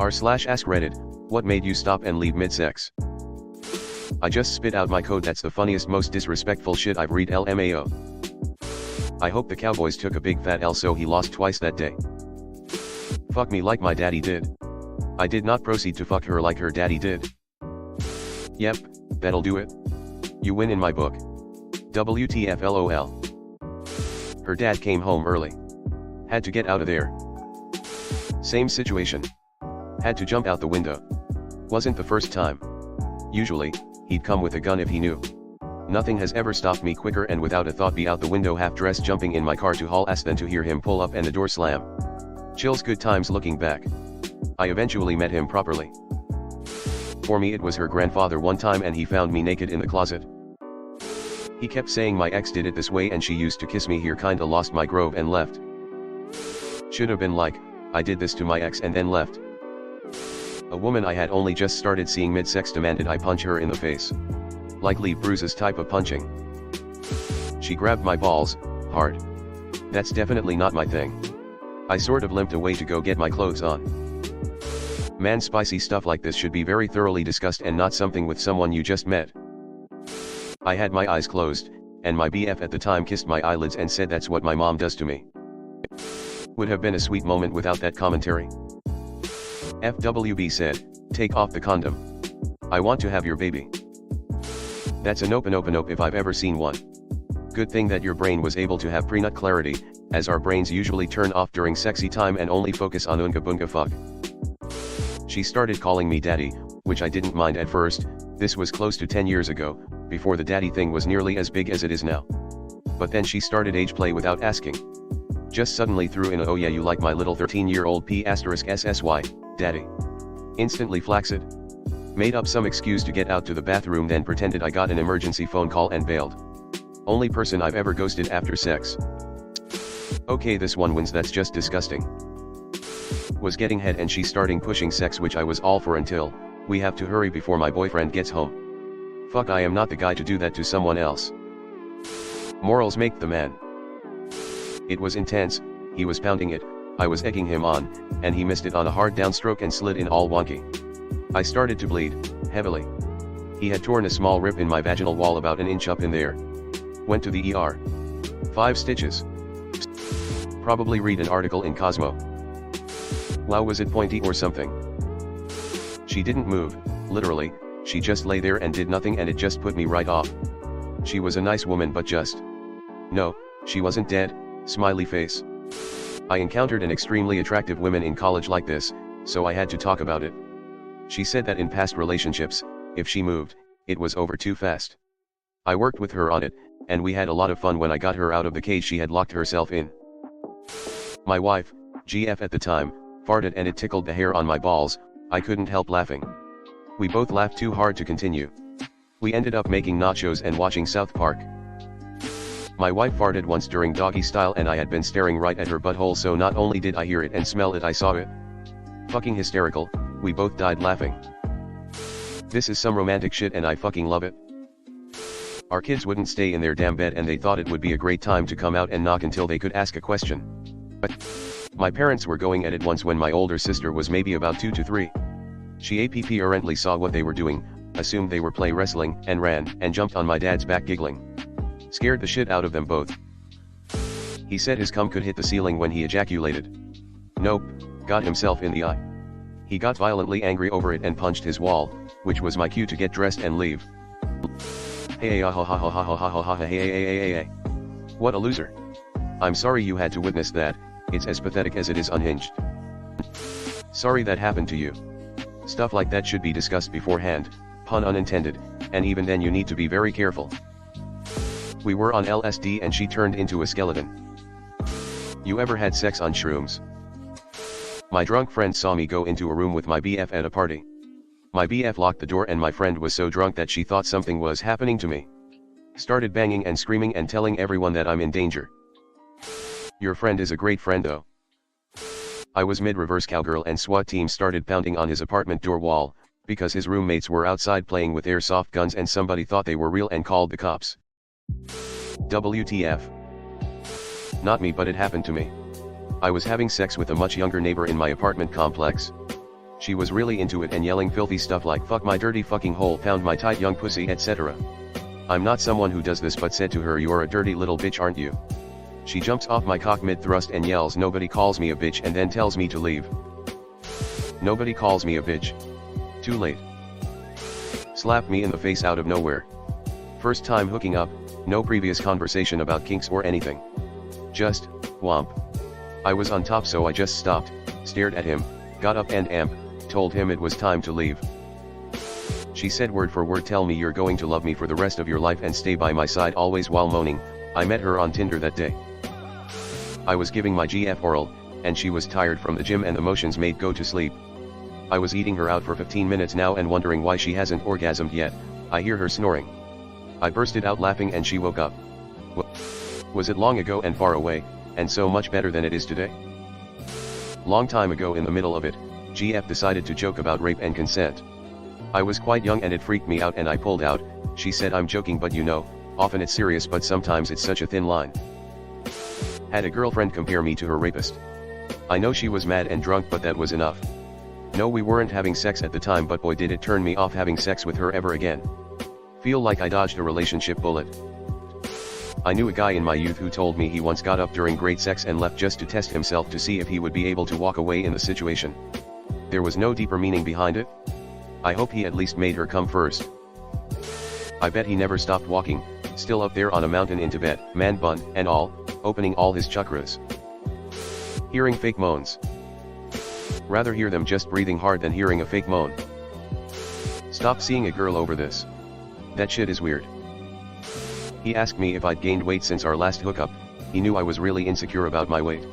r/AskReddit, what made you stop and leave mid-sex? I just spit out my code. That's the funniest, most disrespectful shit I've read. LMAO. I hope the Cowboys took a big fat L so he lost twice that day. Fuck me like my daddy did. I did not proceed to fuck her like her daddy did. Yep, that'll do it. You win in my book. WTF LOL. Her dad came home early. Had to get out of there. Same situation. Had to jump out the window. Wasn't the first time. Usually, he'd come with a gun if he knew. Nothing has ever stopped me quicker and without a thought be out the window half-dressed jumping in my car to haul ass than to hear him pull up and the door slam. Chills. Good times looking back. I eventually met him properly. For me it was her grandfather one time and he found me naked in the closet. He kept saying my ex did it this way and she used to kiss me here, kinda lost my grove and left. Should have been like, I did this to my ex and then left. A woman I had only just started seeing mid-sex demanded I punch her in the face. Like leave bruises type of punching. She grabbed my balls, hard. That's definitely not my thing. I sort of limped away to go get my clothes on. Man, spicy stuff like this should be very thoroughly discussed and not something with someone you just met. I had my eyes closed, and my BF at the time kissed my eyelids and said that's what my mom does to me. Would have been a sweet moment without that commentary. FWB said, take off the condom. I want to have your baby. That's a nope if I've ever seen one. Good thing that your brain was able to have prenut clarity, as our brains usually turn off during sexy time and only focus on unga bunga fuck. She started calling me daddy, which I didn't mind at first. This was close to 10 years ago, before the daddy thing was nearly as big as it is now. But then she started age play without asking. Just suddenly threw in a oh yeah you like my little 13-year-old P*SSY, daddy. Instantly flaccid. Made up some excuse to get out to the bathroom, then pretended I got an emergency phone call and bailed. Only person I've ever ghosted after sex. Okay, this one wins. That's just disgusting. Was getting head and she starting pushing sex, which I was all for until, we have to hurry before my boyfriend gets home. Fuck, I am not the guy to do that to someone else. Morals make the man. It was intense, he was pounding it, I was egging him on, and he missed it on a hard downstroke and slid in all wonky. I started to bleed, heavily. He had torn a small rip in my vaginal wall about an inch up in there. Went to the ER. 5 stitches. Probably read an article in Cosmo. Wow, was it pointy or something? She didn't move, literally, she just lay there and did nothing, and it just put me right off. She was a nice woman but just... No, she wasn't dead, smiley face. I encountered an extremely attractive woman in college like this, so I had to talk about it. She said that in past relationships, if she moved, it was over too fast. I worked with her on it, and we had a lot of fun when I got her out of the cage she had locked herself in. My wife, GF at the time, farted and it tickled the hair on my balls. I couldn't help laughing. We both laughed too hard to continue. We ended up making nachos and watching South Park. My wife farted once during doggy style and I had been staring right at her butthole, so not only did I hear it and smell it, I saw it. Fucking hysterical, we both died laughing. This is some romantic shit and I fucking love it. Our kids wouldn't stay in their damn bed and they thought it would be a great time to come out and knock until they could ask a question. But my parents were going at it once when my older sister was maybe about 2 to 3. She apparently saw what they were doing, assumed they were play wrestling, and ran, and jumped on my dad's back giggling. Scared the shit out of them both. He said his cum could hit the ceiling when he ejaculated. Nope, got himself in the eye. He got violently angry over it and punched his wall, which was my cue to get dressed and leave. Hey ha ha ha ha ha ha ha ha hey. What a loser. I'm sorry you had to witness that, it's as pathetic as it is unhinged. Sorry that happened to you. Stuff like that should be discussed beforehand, pun unintended, and even then you need to be very careful. We were on LSD and she turned into a skeleton. You ever had sex on shrooms? My drunk friend saw me go into a room with my BF at a party. My BF locked the door and my friend was so drunk that she thought something was happening to me. Started banging and screaming and telling everyone that I'm in danger. Your friend is a great friend though. I was mid-reverse cowgirl and SWAT team started pounding on his apartment door wall, because his roommates were outside playing with airsoft guns and somebody thought they were real and called the cops. WTF. Not me, but it happened to me. I was having sex with a much younger neighbor in my apartment complex. She was really into it and yelling filthy stuff like fuck my dirty fucking hole, pound my tight young pussy, etc. I'm not someone who does this, but said to her, you're a dirty little bitch, aren't you? She jumps off my cock mid-thrust and yells, nobody calls me a bitch, and then tells me to leave. Nobody calls me a bitch. Too late. Slapped me in the face out of nowhere. First time hooking up, no previous conversation about kinks or anything. Just, whomp. I was on top, so I just stopped, stared at him, got up and told him it was time to leave. She said word for word, tell me you're going to love me for the rest of your life and stay by my side always, while moaning. I met her on Tinder that day. I was giving my GF oral, and she was tired from the gym and the motions made go to sleep. I was eating her out for 15 minutes now and wondering why she hasn't orgasmed yet. I hear her snoring. I bursted out laughing and she woke up. Was it long ago and far away, and so much better than it is today? Long time ago, in the middle of it, GF decided to joke about rape and consent. I was quite young and it freaked me out and I pulled out. She said, I'm joking, but you know, often it's serious, but sometimes it's such a thin line. Had a girlfriend compare me to her rapist. I know she was mad and drunk, but that was enough. No, we weren't having sex at the time, but boy did it turn me off having sex with her ever again. Feel like I dodged a relationship bullet. I knew a guy in my youth who told me he once got up during great sex and left just to test himself to see if he would be able to walk away in the situation. There was no deeper meaning behind it. I hope he at least made her come first. I bet he never stopped walking, still up there on a mountain in Tibet, man bun and all, opening all his chakras. Hearing fake moans. Rather hear them just breathing hard than hearing a fake moan. Stop seeing a girl over this. That shit is weird. He asked me if I'd gained weight since our last hookup. He knew I was really insecure about my weight.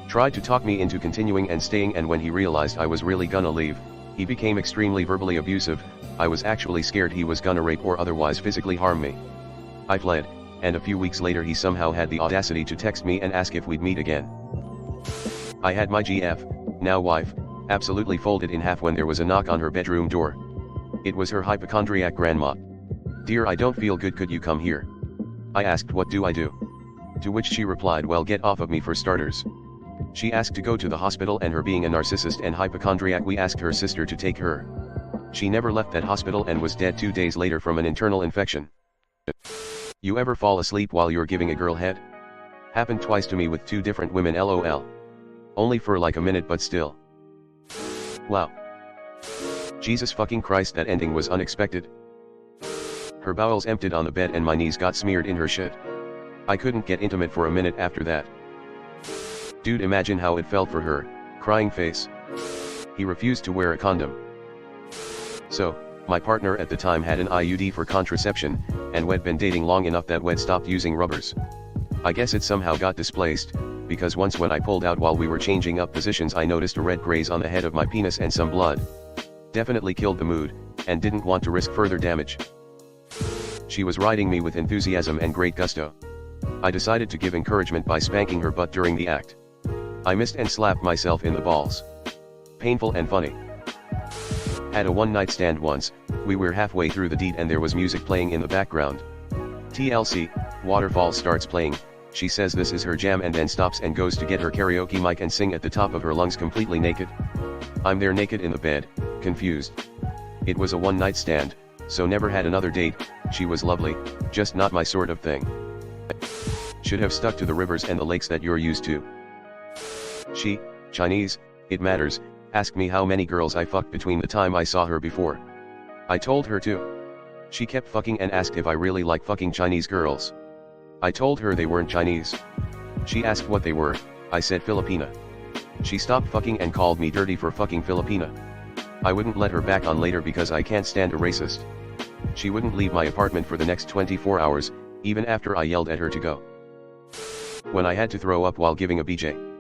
Tried to talk me into continuing and staying, and when he realized I was really gonna leave, he became extremely verbally abusive. I was actually scared he was gonna rape or otherwise physically harm me. I fled, and a few weeks later he somehow had the audacity to text me and ask if we'd meet again. I had my GF, now wife, absolutely folded in half when there was a knock on her bedroom door. It was her hypochondriac grandma. Dear, I don't feel good, could you come here? I asked, what do I do? To which she replied, well, get off of me for starters. She asked to go to the hospital, and her being a narcissist and hypochondriac, we asked her sister to take her. She never left that hospital and was dead 2 days later from an internal infection. You ever fall asleep while you're giving a girl head? Happened twice to me with 2 different women, lol. Only for like a minute, but still. Wow. Jesus fucking Christ, that ending was unexpected. Her bowels emptied on the bed and my knees got smeared in her shit. I couldn't get intimate for a minute after that. Dude, imagine how it felt for her, crying face. He refused to wear a condom. So, my partner at the time had an IUD for contraception, and we'd been dating long enough that we'd stopped using rubbers. I guess it somehow got displaced, because once when I pulled out while we were changing up positions, I noticed a red graze on the head of my penis and some blood. Definitely killed the mood, and didn't want to risk further damage. She was riding me with enthusiasm and great gusto. I decided to give encouragement by spanking her butt during the act. I missed and slapped myself in the balls. Painful and funny. Had a one-night stand once. We were halfway through the deed and there was music playing in the background. TLC, Waterfall starts playing. She says this is her jam and then stops and goes to get her karaoke mic and sing at the top of her lungs completely naked. I'm there naked in the bed, confused. It was a one-night stand, so never had another date. She was lovely, just not my sort of thing. Should have stuck to the rivers and the lakes that you're used to. She, Chinese, it matters, asked me how many girls I fucked between the time I saw her before. I told her to. She kept fucking and asked if I really like fucking Chinese girls. I told her they weren't Chinese. She asked what they were. I said Filipina. She stopped fucking and called me dirty for fucking Filipina. I wouldn't let her back on later because I can't stand a racist. She wouldn't leave my apartment for the next 24 hours, even after I yelled at her to go. When I had to throw up while giving a BJ.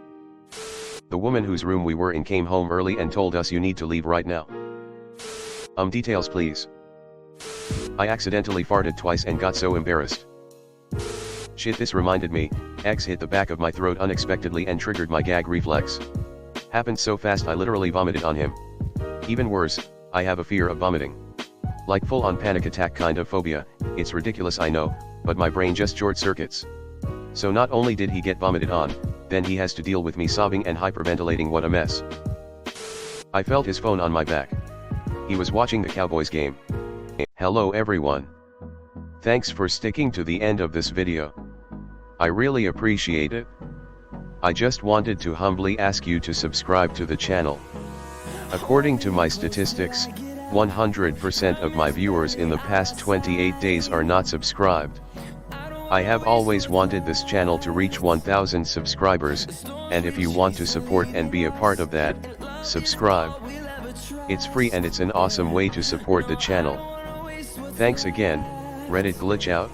The woman whose room we were in came home early and told us you need to leave right now. Details please. I accidentally farted twice and got so embarrassed. Shit, this reminded me, X hit the back of my throat unexpectedly and triggered my gag reflex. Happened so fast I literally vomited on him. Even worse, I have a fear of vomiting. Like full-on panic attack kind of phobia. It's ridiculous, I know, but my brain just short circuits. So not only did he get vomited on, then he has to deal with me sobbing and hyperventilating. What a mess. I felt his phone on my back. He was watching the Cowboys game. Hello everyone. Thanks for sticking to the end of this video. I really appreciate it. I just wanted to humbly ask you to subscribe to the channel. According to my statistics, 100% of my viewers in the past 28 days are not subscribed. I have always wanted this channel to reach 1000 subscribers, and if you want to support and be a part of that, subscribe. It's free and it's an awesome way to support the channel. Thanks again. Reddit glitch out.